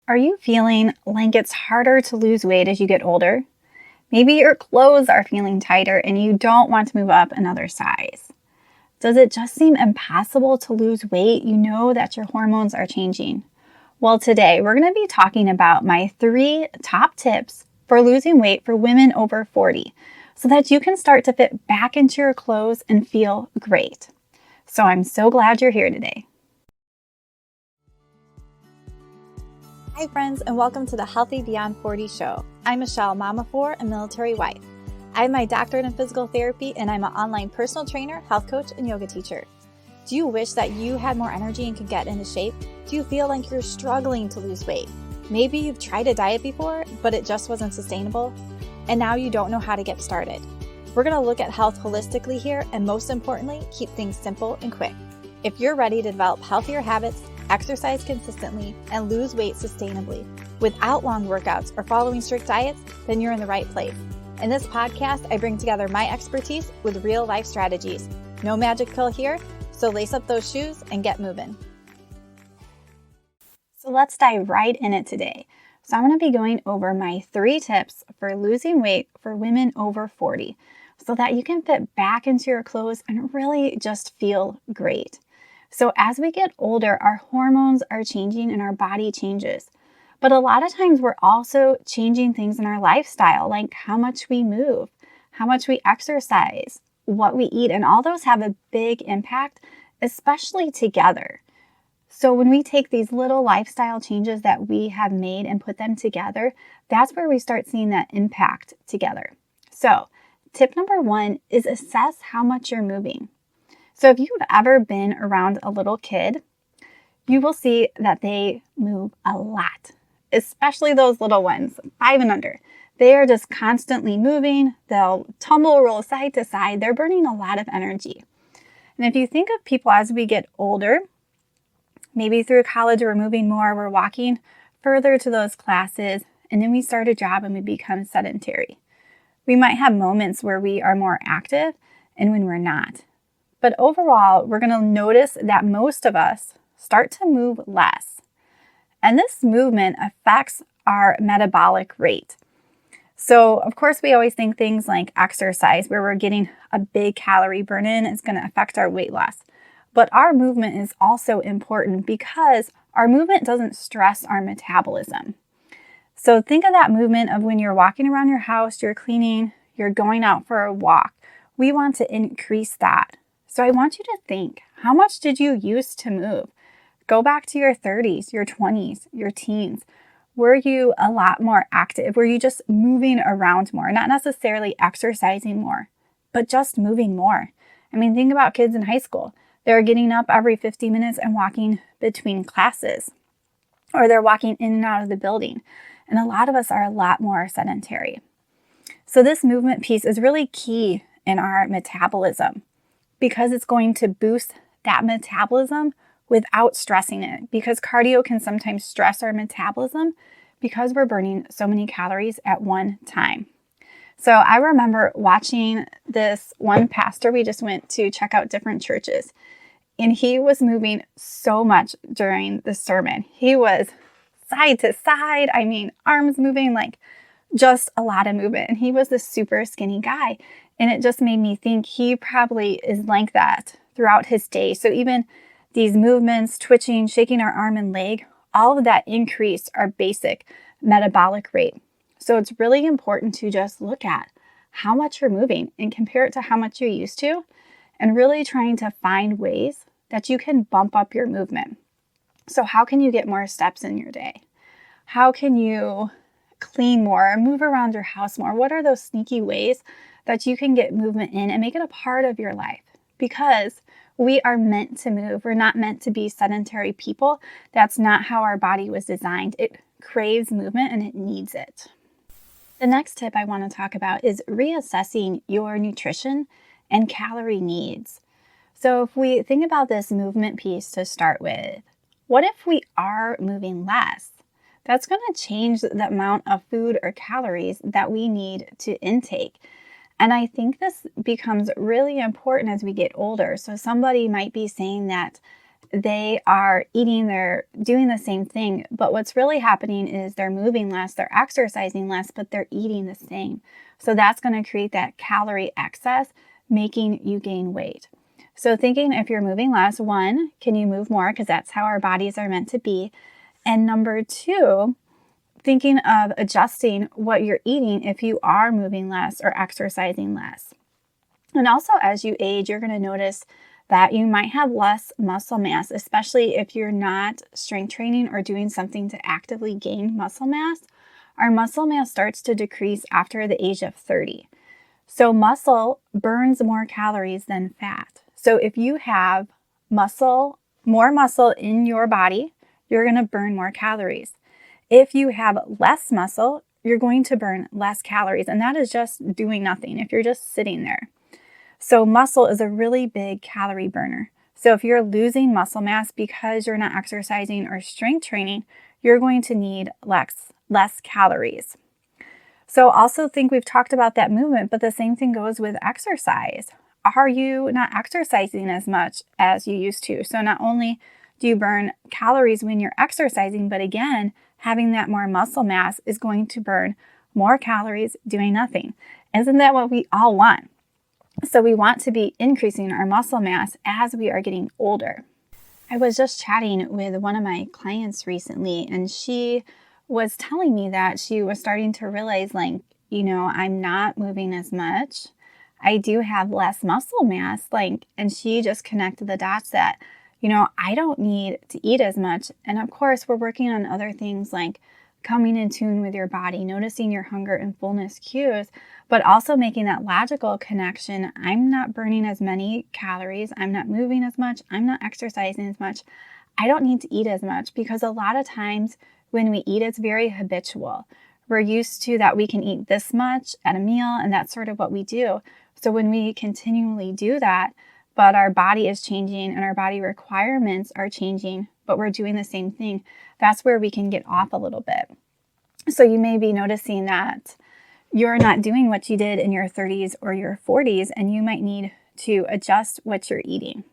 Are you feeling like it's harder to lose weight as you get older? Maybe your clothes are feeling tighter and you don't want to move up another size. Does it just seem impossible to lose weight? You know that your hormones are changing. Well, today we're going to be talking about my 3 top tips for losing weight for women over 40 so that you can start to fit back into your clothes and feel great. So I'm so glad you're here today. Hi friends, and welcome to the Healthy Beyond 40 show. I'm Michelle, mom of 4 and military wife. I have my doctorate in physical therapy and I'm an online personal trainer, health coach, and yoga teacher. Do you wish that you had more energy and could get into shape? Do you feel like you're struggling to lose weight? Maybe you've tried a diet before, but it just wasn't sustainable, and now you don't know how to get started. We're going to look at health holistically here, and most importantly, keep things simple and quick. If you're ready to develop healthier habits, exercise consistently, and lose weight sustainably without long workouts or following strict diets, then you're in the right place. In this podcast, I bring together my expertise with real life strategies. No magic pill here, so lace up those shoes and get moving. So let's dive right in it today. So I'm going to be going over my 3 tips for losing weight for women over 40 so that you can fit back into your clothes and really just feel great. So as we get older, our hormones are changing and our body changes. But a lot of times we're also changing things in our lifestyle, like how much we move, how much we exercise, what we eat, and all those have a big impact, especially together. So when we take these little lifestyle changes that we have made and put them together, that's where we start seeing that impact together. So tip number 1 is assess how much you're moving. So if you've ever been around a little kid, you will see that they move a lot, especially those little ones, 5 and under. They are just constantly moving. They'll tumble, roll side to side. They're burning a lot of energy. And if you think of people as we get older, maybe through college we're moving more, we're walking further to those classes, and then we start a job and we become sedentary. We might have moments where we are more active and when we're not. But overall, we're going to notice that most of us start to move less. And this movement affects our metabolic rate. So, of course, we always think things like exercise, where we're getting a big calorie burn in, is going to affect our weight loss. But our movement is also important because our movement doesn't stress our metabolism. So think of that movement of when you're walking around your house, you're cleaning, you're going out for a walk. We want to increase that. So I want you to think, how much did you used to move? Go back to your 30s, your 20s, your teens. Were you a lot more active? Were you just moving around more? Not necessarily exercising more, but just moving more. I mean, think about kids in high school. They're getting up every 50 minutes and walking between classes, or they're walking in and out of the building. And a lot of us are a lot more sedentary. So this movement piece is really key in our metabolism, because it's going to boost that metabolism without stressing it, because cardio can sometimes stress our metabolism because we're burning so many calories at one time. So I remember watching this one pastor. We just went to check out different churches, and he was moving so much during the sermon. He was side to side. I mean, arms moving, like just a lot of movement. And he was this super skinny guy. And it just made me think he probably is like that throughout his day. So even these movements, twitching, shaking our arm and leg, all of that increase our basic metabolic rate. So it's really important to just look at how much you're moving and compare it to how much you used to, and really trying to find ways that you can bump up your movement. So how can you get more steps in your day? How can you clean more or move around your house more? What are those sneaky ways that you can get movement in and make it a part of your life? Because we are meant to move. We're not meant to be sedentary people. That's not how our body was designed. It craves movement and it needs it. The next tip I want to talk about is reassessing your nutrition and calorie needs. So if we think about this movement piece to start with, what if we are moving less? That's going to change the amount of food or calories that we need to intake. And I think this becomes really important as we get older. So somebody might be saying that they are eating, they're doing the same thing, but what's really happening is they're moving less, they're exercising less, but they're eating the same. So that's going to create that calorie excess, making you gain weight. So thinking if you're moving less, one, can you move more? Because that's how our bodies are meant to be. And number two, thinking of adjusting what you're eating if you are moving less or exercising less. And also, as you age, you're going to notice that you might have less muscle mass, especially if you're not strength training or doing something to actively gain muscle mass. Our muscle mass starts to decrease after the age of 30. So muscle burns more calories than fat. So if you have more muscle in your body, you're going to burn more calories. If you have less muscle, you're going to burn less calories. And that is just doing nothing if you're just sitting there. So muscle is a really big calorie burner. So if you're losing muscle mass because you're not exercising or strength training, you're going to need less calories. So also think we've talked about that movement, but the same thing goes with exercise. Are you not exercising as much as you used to? So not only do you burn calories when you're exercising, but again, having that more muscle mass is going to burn more calories doing nothing. Isn't that what we all want? So we want to be increasing our muscle mass as we are getting older. I was just chatting with one of my clients recently, and she was telling me that she was starting to realize, like, I'm not moving as much. I do have less muscle mass, and she just connected the dots that, I don't need to eat as much. And of course, we're working on other things like coming in tune with your body, noticing your hunger and fullness cues, but also making that logical connection. I'm not burning as many calories. I'm not moving as much. I'm not exercising as much. I don't need to eat as much, because a lot of times when we eat, it's very habitual. We're used to that we can eat this much at a meal, and that's sort of what we do. So when we continually do that, but our body is changing and our body requirements are changing, but we're doing the same thing, that's where we can get off a little bit. So you may be noticing that you're not doing what you did in your 30s or your 40s, and you might need to adjust what you're eating.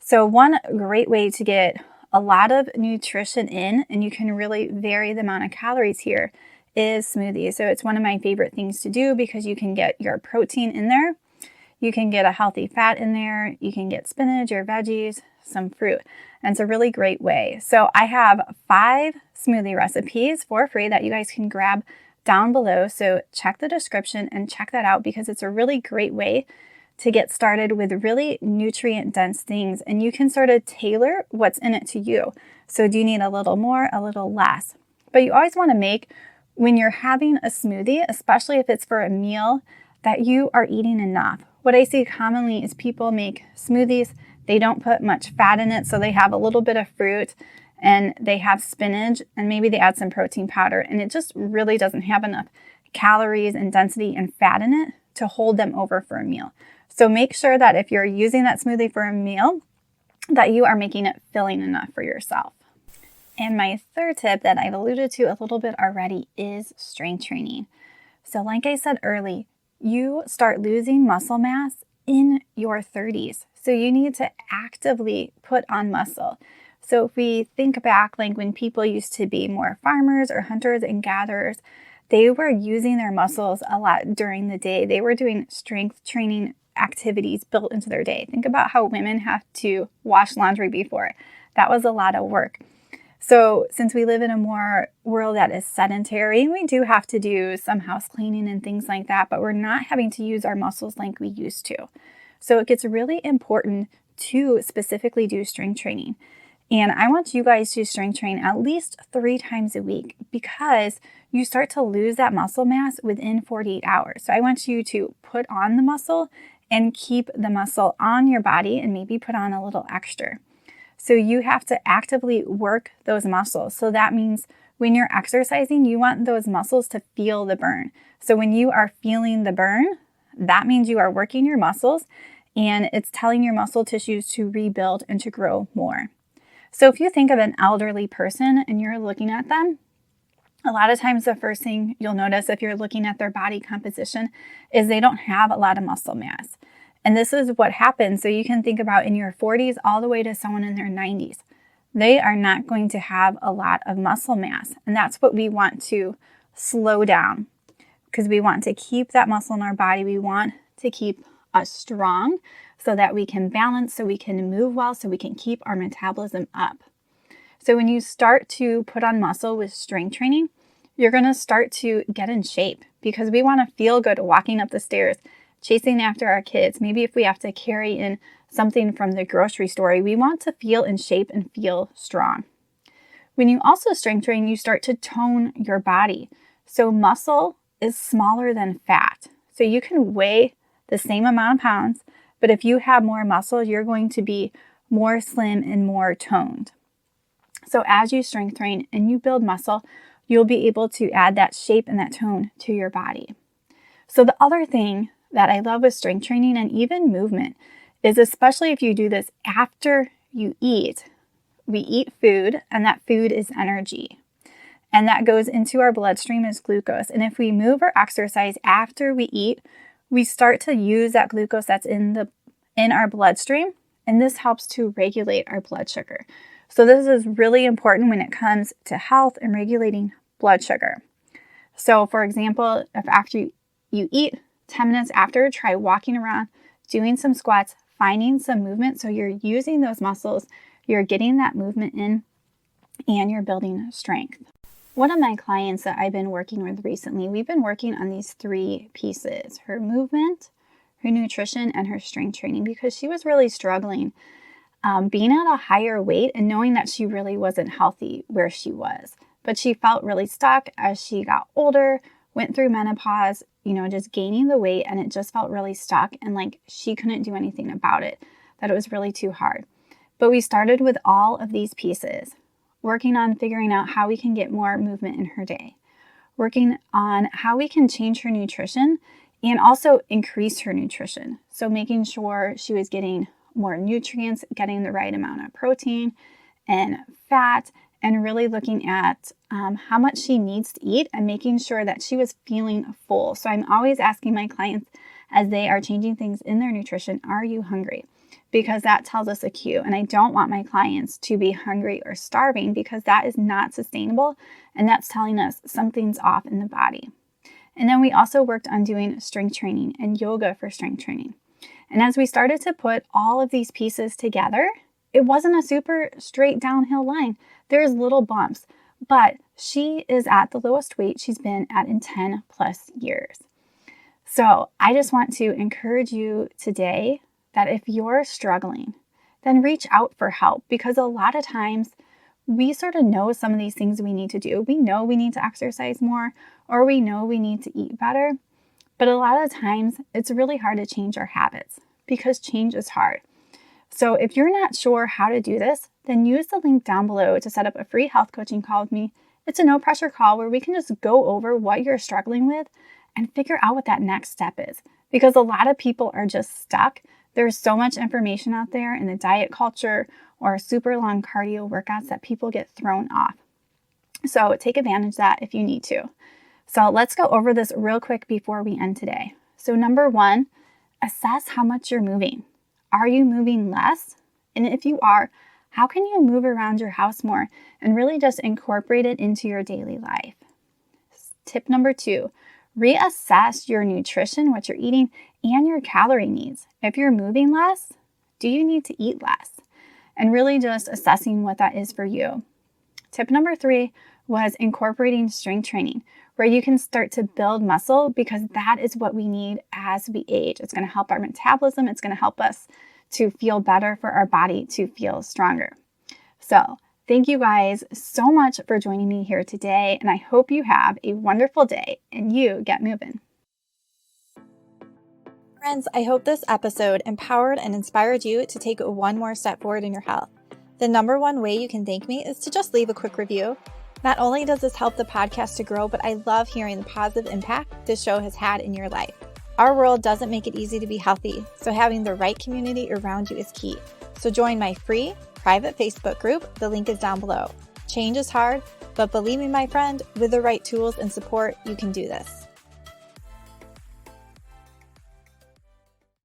So one great way to get a lot of nutrition in, and you can really vary the amount of calories here, is smoothies. So it's one of my favorite things to do because you can get your protein in there. You can get a healthy fat in there. You can get spinach or veggies, some fruit. And it's a really great way. So I have 5 smoothie recipes for free that you guys can grab down below. So check the description and check that out, because it's a really great way to get started with really nutrient dense things. And you can sort of tailor what's in it to you. So do you need a little more, a little less? But you always want to make, when you're having a smoothie, especially if it's for a meal, that you are eating enough. What I see commonly is people make smoothies, they don't put much fat in it, so they have a little bit of fruit and they have spinach and maybe they add some protein powder, and it just really doesn't have enough calories and density and fat in it to hold them over for a meal. So make sure that if you're using that smoothie for a meal, that you are making it filling enough for yourself. And my third tip that I've alluded to a little bit already is strength training. So like I said early, you start losing muscle mass in your 30s. So you need to actively put on muscle. So if we think back, like when people used to be more farmers or hunters and gatherers, they were using their muscles a lot during the day. They were doing strength training activities built into their day. Think about how women have to wash laundry before. That was a lot of work. So since we live in a more world that is sedentary, we do have to do some house cleaning and things like that, but we're not having to use our muscles like we used to. So it gets really important to specifically do strength training. And I want you guys to strength train at least 3 times a week, because you start to lose that muscle mass within 48 hours. So I want you to put on the muscle and keep the muscle on your body and maybe put on a little extra. So you have to actively work those muscles. So that means when you're exercising, you want those muscles to feel the burn. So when you are feeling the burn, that means you are working your muscles, and it's telling your muscle tissues to rebuild and to grow more. So if you think of an elderly person and you're looking at them, a lot of times the first thing you'll notice if you're looking at their body composition is they don't have a lot of muscle mass. And this is what happens. So you can think about in your 40s all the way to someone in their 90s. They are not going to have a lot of muscle mass. And that's what we want to slow down, because we want to keep that muscle in our body. We want to keep us strong so that we can balance, so we can move well, so we can keep our metabolism up. So when you start to put on muscle with strength training, you're going to start to get in shape, because we want to feel good walking up the stairs, chasing after our kids. Maybe if we have to carry in something from the grocery store, we want to feel in shape and feel strong. When you also strength train, you start to tone your body. So muscle is smaller than fat. So you can weigh the same amount of pounds, but if you have more muscle, you're going to be more slim and more toned. So as you strength train and you build muscle, you'll be able to add that shape and that tone to your body. So the other thing that I love with strength training and even movement is, especially if you do this after you eat, we eat food, and that food is energy. And that goes into our bloodstream as glucose. And if we move or exercise after we eat, we start to use that glucose that's in our bloodstream, and this helps to regulate our blood sugar. So this is really important when it comes to health and regulating blood sugar. So for example, if after you eat, 10 minutes after, try walking around, doing some squats, finding some movement. So you're using those muscles, you're getting that movement in, and you're building strength. One of my clients that I've been working with recently, we've been working on these 3 pieces: her movement, her nutrition, and her strength training, because she was really struggling being at a higher weight and knowing that she really wasn't healthy where she was. But she felt really stuck as she got older, went through menopause, just gaining the weight, and it just felt really stuck and like she couldn't do anything about it, that it was really too hard. But we started with all of these pieces, working on figuring out how we can get more movement in her day, working on how we can change her nutrition and also increase her nutrition. So making sure she was getting more nutrients, getting the right amount of protein and fat, and really looking at how much she needs to eat and making sure that she was feeling full. So I'm always asking my clients as they are changing things in their nutrition, are you hungry? Because that tells us a cue. And I don't want my clients to be hungry or starving, because that is not sustainable. And that's telling us something's off in the body. And then we also worked on doing strength training and yoga for strength training. And as we started to put all of these pieces together, it wasn't a super straight downhill line. There's little bumps, but she is at the lowest weight she's been at in 10 plus years. So I just want to encourage you today that if you're struggling, then reach out for help, because a lot of times we sort of know some of these things we need to do. We know we need to exercise more, or we know we need to eat better. But a lot of times it's really hard to change our habits, because change is hard. So if you're not sure how to do this, then use the link down below to set up a free health coaching call with me. It's a no pressure call where we can just go over what you're struggling with and figure out what that next step is. Because a lot of people are just stuck. There's so much information out there in the diet culture or super long cardio workouts that people get thrown off. So take advantage of that if you need to. So let's go over this real quick before we end today. So number 1, assess how much you're moving. Are you moving less? And if you are, how can you move around your house more and really just incorporate it into your daily life? Tip number 2, reassess your nutrition, what you're eating, and your calorie needs. If you're moving less, do you need to eat less? And really just assessing what that is for you. Tip number 3 was incorporating strength training, where you can start to build muscle, because that is what we need as we age. It's going to help our metabolism. It's going to help us to feel better, for our body to feel stronger. So thank you guys so much for joining me here today. And I hope you have a wonderful day and you get moving. Friends, I hope this episode empowered and inspired you to take one more step forward in your health. The number one way you can thank me is to just leave a quick review. Not only does this help the podcast to grow, but I love hearing the positive impact this show has had in your life. Our world doesn't make it easy to be healthy, so having the right community around you is key. So join my free, private Facebook group. The link is down below. Change is hard, but believe me, my friend, with the right tools and support, you can do this.